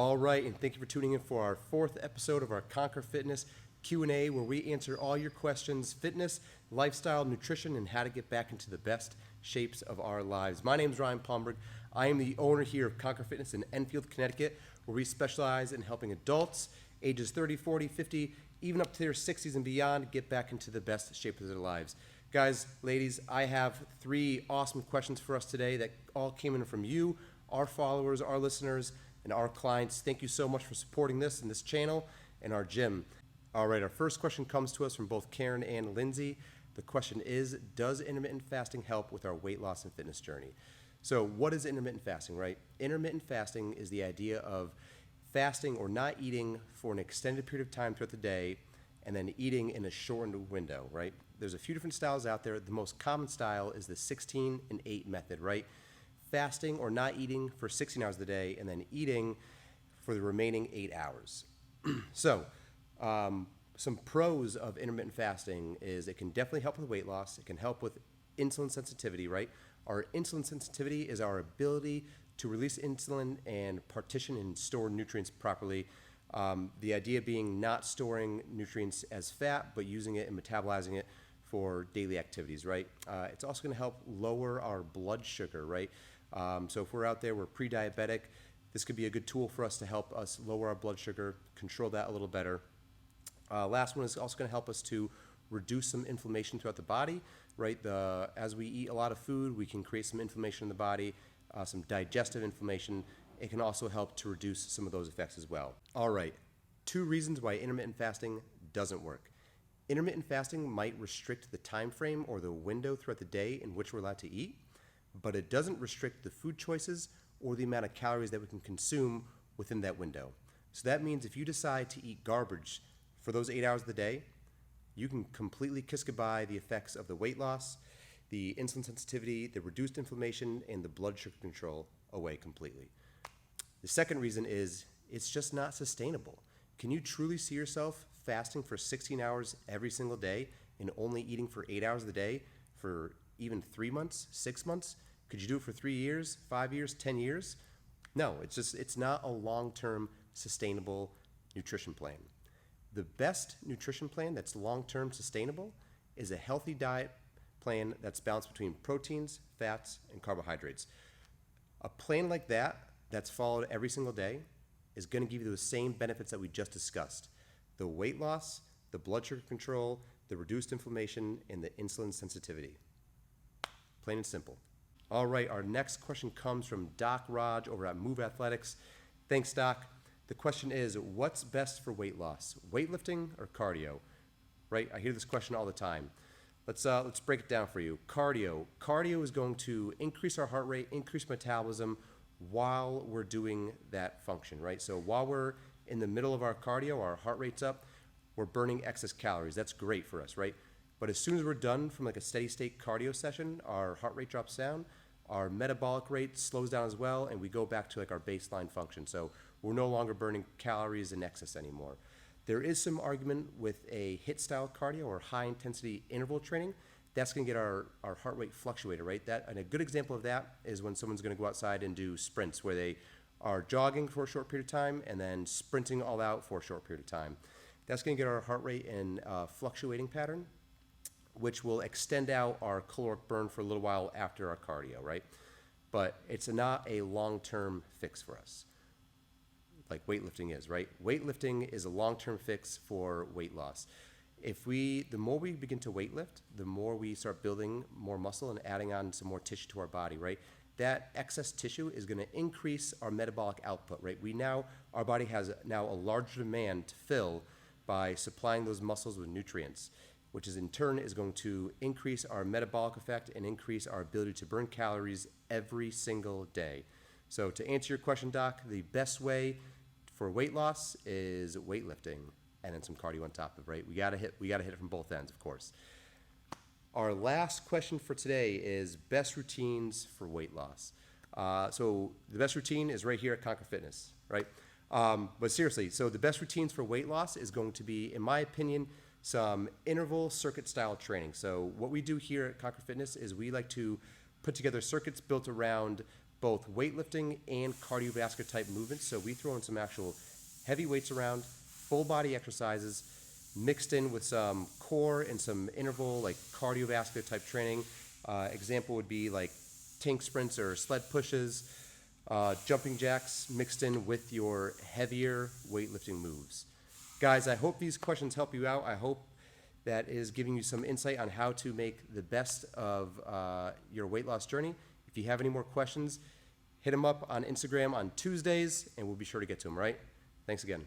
All right, and thank you for tuning in for our fourth episode of our Conquer Fitness Q&A, where we answer all your questions, fitness, lifestyle, nutrition, and how to get back into the best shapes of our lives. My name is Ryan Palmberg. I am the owner here of Conquer Fitness in Enfield, Connecticut, where we specialize in helping adults ages 30, 40, 50, even up to their 60s and beyond get back into the best shape of their lives. Guys, ladies, I have three awesome questions for us today that all came in from you, our followers, our listeners, and our clients. Thank you so much for supporting this and this channel and our gym. All right, our first question comes to us from both Karen and Lindsay. The question is, does intermittent fasting help with our weight loss and fitness journey? So what is intermittent fasting, right? Intermittent fasting is the idea of fasting or not eating for an extended period of time throughout the day and then eating in a shortened window, right? There's a few different styles out there. The most common style is the 16 and 8 method, right? Fasting or not eating for 16 hours of the day and then eating for the remaining 8 hours. So some pros of intermittent fasting is it can definitely help with weight loss. It can help with insulin sensitivity, right? Our insulin sensitivity is our ability to release insulin and partition and store nutrients properly. The idea being not storing nutrients as fat, but using it and metabolizing it for daily activities, right? It's also going to help lower our blood sugar, right? So if we're out there, we're pre-diabetic, this could be a good tool for us to help us lower our blood sugar, control that a little better. Last one is also going to help us to reduce some inflammation throughout the body, right? As we eat a lot of food, we can create some inflammation in the body, some digestive inflammation. It can also help to reduce some of those effects as well. All right, 2 reasons why intermittent fasting doesn't work. Intermittent fasting might restrict the time frame or the window throughout the day in which we're allowed to eat, but it doesn't restrict the food choices or the amount of calories that we can consume within that window. So that means if you decide to eat garbage for those 8 hours of the day, you can completely kiss goodbye the effects of the weight loss, the insulin sensitivity, the reduced inflammation, and the blood sugar control away completely. The second reason is it's just not sustainable. Can you truly see yourself fasting for 16 hours every single day and only eating for 8 hours of the day for even 3 months, 6 months? Could you do it for 3 years, 5 years, 10 years? No, it's not a long-term sustainable nutrition plan. The best nutrition plan that's long-term sustainable is a healthy diet plan that's balanced between proteins, fats, and carbohydrates. A plan like that that's followed every single day is going to give you those same benefits that we just discussed. The weight loss, the blood sugar control, the reduced inflammation, and the insulin sensitivity. Plain and simple. All right, our next question comes from Doc Raj over at Move Athletics. Thanks, Doc. The question is, what's best for weight loss, weightlifting or cardio? Right, I hear this question all the time. Let's break it down for you. Cardio is going to increase our heart rate, increase metabolism while we're doing that function, right? So while we're in the middle of our cardio, our heart rate's up, we're burning excess calories. That's great for us, right? But as soon as we're done from like a steady state cardio session, our heart rate drops down, our metabolic rate slows down as well, and we go back to like our baseline function. So we're no longer burning calories in excess anymore. There is some argument with a HIIT style cardio or high intensity interval training. That's going to get our heart rate fluctuated, right? And a good example of that is when someone's going to go outside and do sprints where they are jogging for a short period of time and then sprinting all out for a short period of time. That's going to get our heart rate in a fluctuating pattern, which will extend out our caloric burn for a little while after our cardio, right? But it's not a long-term fix for us, like weightlifting is, right? Weightlifting is a long-term fix for weight loss. The more we begin to weightlift, the more we start building more muscle and adding on some more tissue to our body, right? That excess tissue is going to increase our metabolic output, right? Our body has now a larger demand to fill by supplying those muscles with nutrients, which is in turn is going to increase our metabolic effect and increase our ability to burn calories every single day. So to answer your question, Doc, the best way for weight loss is weightlifting and then some cardio on top of it, right? We gotta hit it from both ends, of course. Our last question for today is best routines for weight loss. So the best routine is right here at Conquer Fitness, right? But seriously, so the best routines for weight loss is going to be, in my opinion, some interval circuit style training. So what we do here at Conquer Fitness is we like to put together circuits built around both weightlifting and cardiovascular type movements. So we throw in some actual heavy weights around, full body exercises, mixed in with some core and some interval, like cardiovascular type training. Example would be like tank sprints or sled pushes, jumping jacks mixed in with your heavier weightlifting moves. Guys, I hope these questions help you out. I hope that is giving you some insight on how to make the best of your weight loss journey. If you have any more questions, hit them up on Instagram on Tuesdays, and we'll be sure to get to them, right? Thanks again.